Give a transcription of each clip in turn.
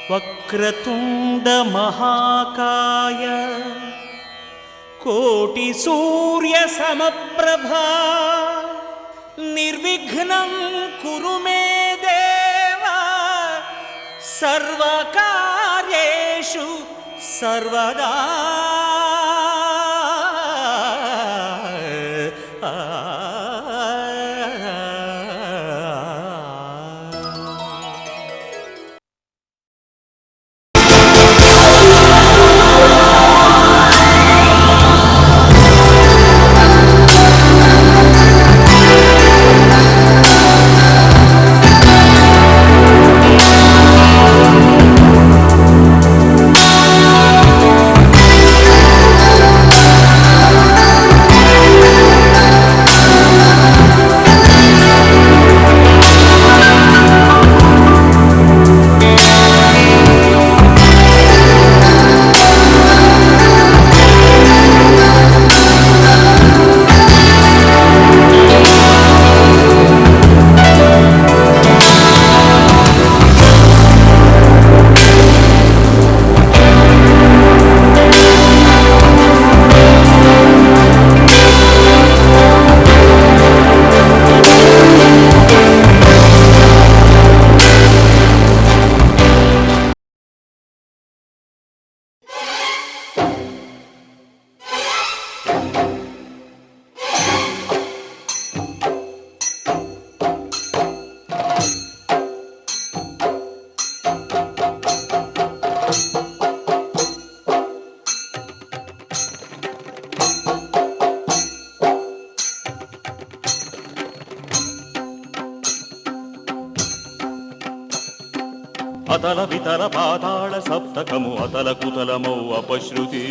వక్రతుండ మహాకాయ కోటి సూర్య సమప్రభా నిర్విఘ్నం కురు మే దేవ సర్వకార్యేషు సర్వదా. అతల వితల పాతాళ సప్తకము అతల కుతలమౌ అపశ్రుతి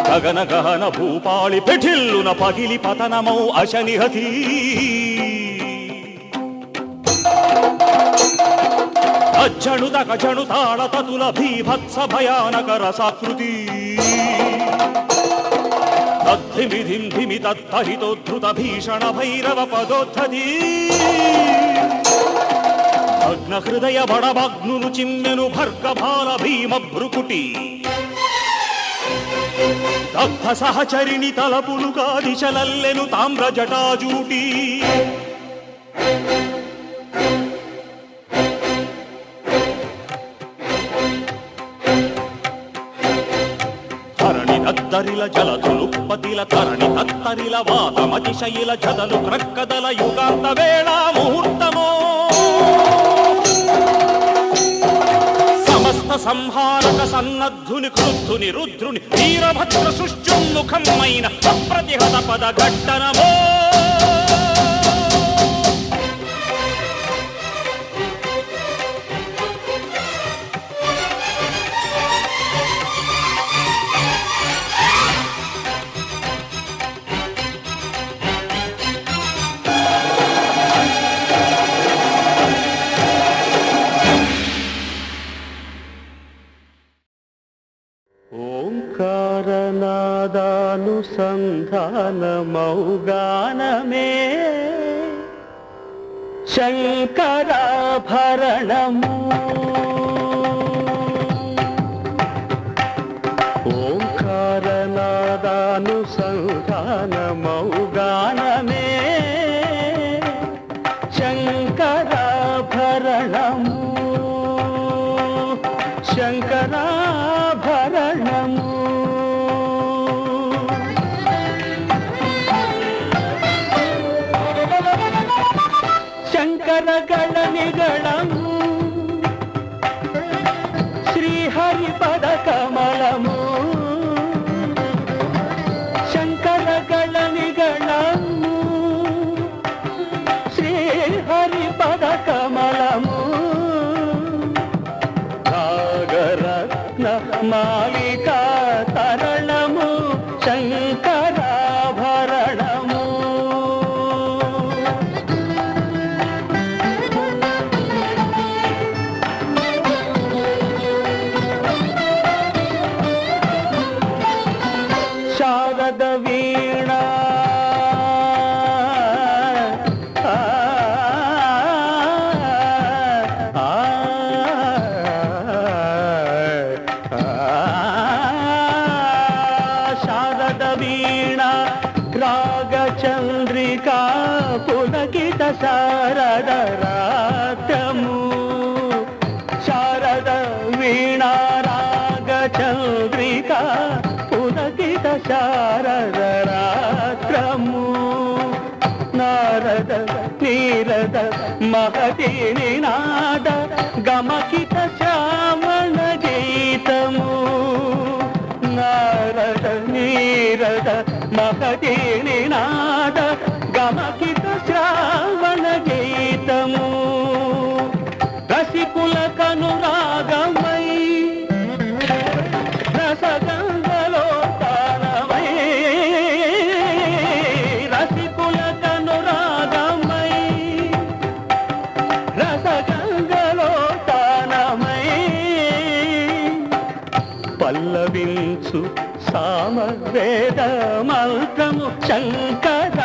గగన గహన భూపాళి పెఠిల్లున పగిలి పతనమౌ అశనిహతి అజ్జణుత కజణు తాళ తతుల భీభత్స భయానక రసాకృతి తద్ధిమిధిం ధిమి తత్తహితోద్ధృత భీషణ భైరవ పదోద్ధతి భగ్న హృదయ బడభగ్నులు చిమ్మెను భర్గభాల భీమ భ్రుకుటి దగ్ధ సహచరిణి తలపులు కాదిశలల్లెను తామ్ర జటాజూటి తరిల జలధులుపతిల తరణి తత్తరిల వాతమతిశయిల జదలు క్రక్కదల యుగాంత వేళ ముహూర్తమో సమస్త సంహారక సన్నద్ధుని క్రుద్ధుని రుద్రుని వీరభద్ర సుష్యున్ముఖమైన అప్రతిహత పద ఘట్టనమో ఓంకారనాదానుసంధానమౌగానమే శంకరాభరణము ఓంకారనాదానుసంధానమౌగానమే శంకరాభరణము శంకరాభరణము శంకరగణనిగళము శ్రీహరిపద కమలము శంకరగణనిగళము శ్రీహరిపద కమలము నాగరత్న మాలికా తరణము శంకరాభరణము శారద వీణా శారద రాత్రము నారద నీరద మహతి నినాద గమకిత శ్రావణ గీతము నారద నీరద మహతి నినాద గమకిత శ్రావణ గీతము రసికుల కనురాగమై రసగంగలో తానమై రసికుల కనురాగమై రసగంగలో తానమై పల్లవించు సామవేద మంత్రము శంకరాభరణము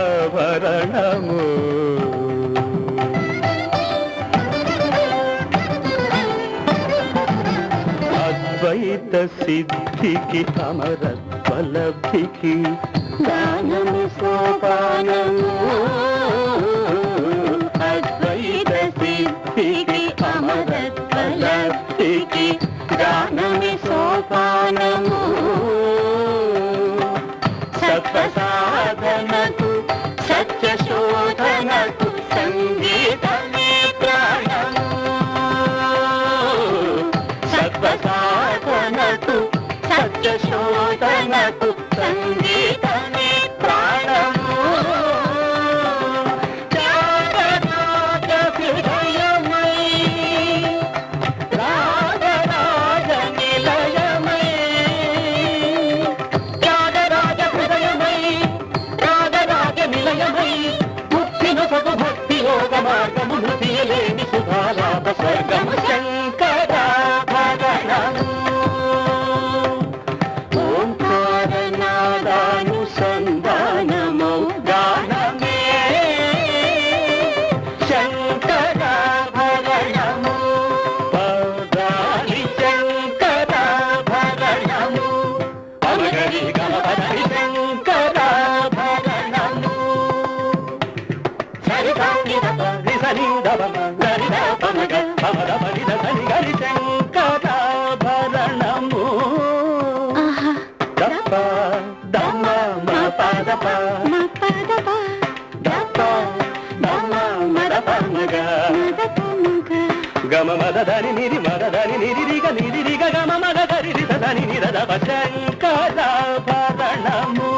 శంకరాభరణము అద్వైత సిద్ధికి అమరత్వలబ్ధికి జ్ఞానము సోపానము అద్వైత సిద్ధికి అమరత్వలబ్ధికి జ్ఞానము సోపానము సత్వసాధనకు సత్యశోధనకు సంగీతమే ప్రాణము సత్వసాధనకు సత్యశోధనకు సంగీతమే ప్రాణము త్యాగరాజ హృదయమై రాగరాజ నిలయమై త్యాగరాజ హృదయమై రాగరాజ నిలయమై ముక్తినొసగు భక్తి యోగ మార్గము మృతియలేని సుధాలాభ స్వర్గము శంకరాభరణము ఓంకారనాదానుసంధానమౌ గానమే శంకరాభరణము పదాని శంకరాభరణము పమగరి గమపదని శంకరాభరణము సరిగాని దపని సని దపమ గరిద పమగ పమద పనిద సని గరి శంకరాభరణము దప దమ మ పదప మ పదప దప దమ మద పమగ గమ మద దని నిరి రిగ గమ మద దని దని నిరద శంకరాభరణము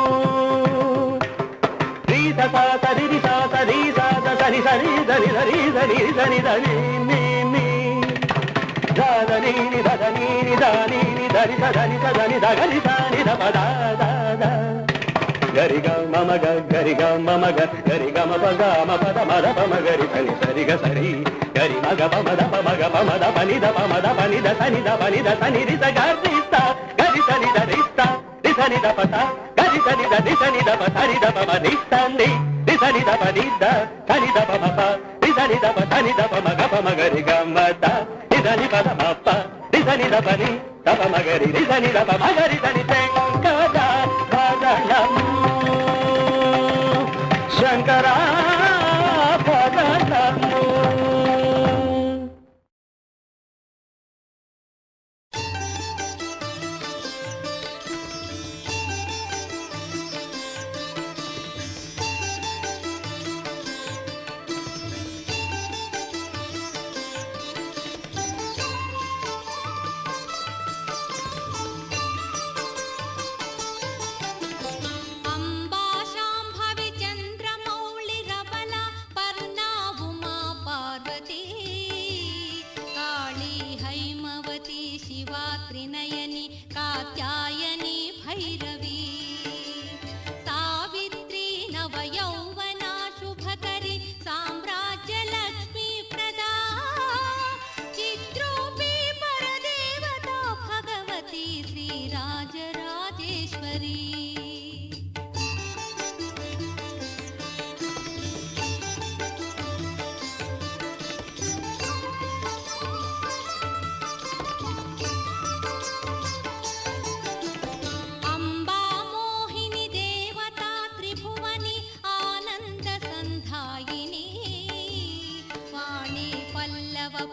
రీత సా సరి సా సరి సా సరి సరి దని దని దని దని దని ని ని దని ని దని ని దని ని దని దని దని దని దని పద ద గరి గ మమ గ గరి గ మమ గ గరి గ మ పద మ పద మద పమ గరి సని సరి గ సరి గరి మగ పమ ద పమ గ పమ ద పని ద పమ ద పని ద సని ద పని ద సని రి స గరి త గరి సని ద రి త రి సని ద పత గరి సని ద రి సని ద పత రి ద పమ రి సని రి సని ద పని ద సని ద పమ ప రి సని ద పత ని ద పమ గ పమ గరి గ మ ద రి సని పద మ ప రి సని ద పని ద పమ గరి రి సని ద పమ గరి సని శంకరాభరణము శంకరాభరణము त्रिनयनी कात्यायनी भैरवी सावित्री नवयौवना शुभकरी साम्राज्य लक्ष्मी प्रदा चित्रूपी परदेवता भगवती श्रीराजराजेश्वरी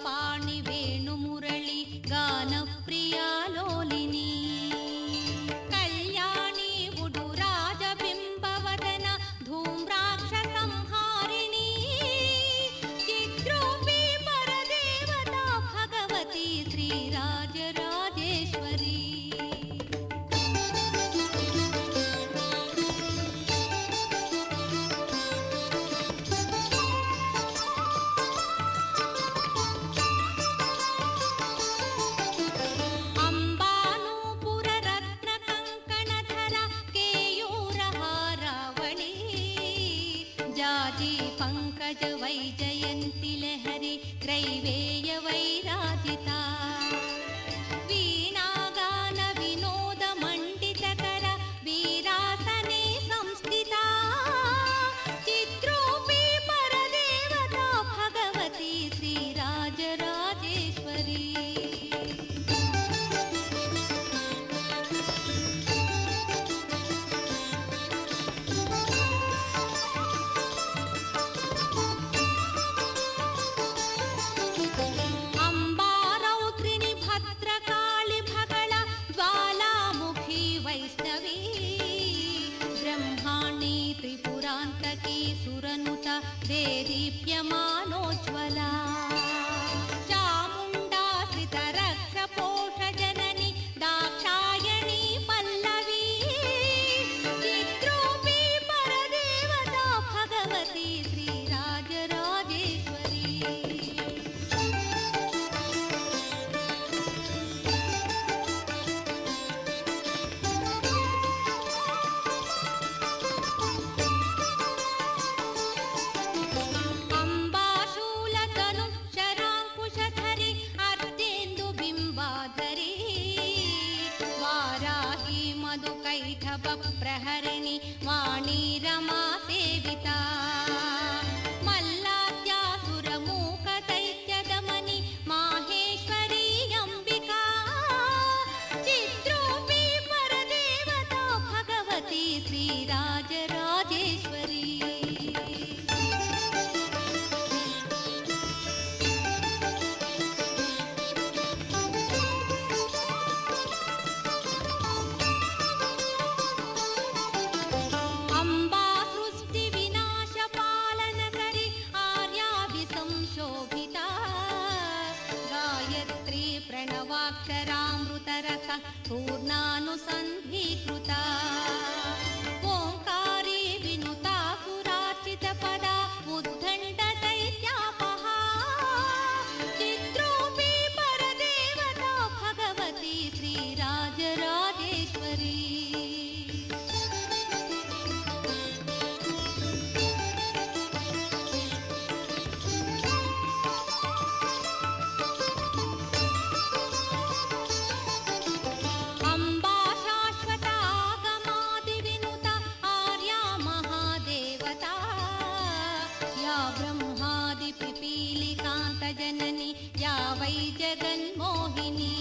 पाणि वेणु मुरली गा वैजयन्ति लहरी त्रैवेय वैराजिता वीणागान विनोद मण्डितकर वीरासने संस्थिता चित्रूपी परदेवता भगवती श्रीराजराजेश्वरी सुरनुता देदीप्यमानोज्ज्वला चामुण्डा श्रितरक्षपोषजननी दाक्षायणी पल्लवी चित्रूपी परदेवता भगवती श्रीराजराजेश्वरी प्रहरिणी वाणी रमा सेविता मल्लाद्यासुरमूक दैत्यदमनी माहेश्वरी अंबिका चित्रूपी परदेवता भगवती श्रीराजराजेश्वरी प्रणवाक्षरामृतरस पूर्णानुसन्धीकृता ओङ्कारी विनुता सुरार्चितपदा उद्दण्ड दैत्यापहा चित्रूपी परदेवता भगवती श्रीराजराजेश्वरी जननी या वै जगन्मोहिनी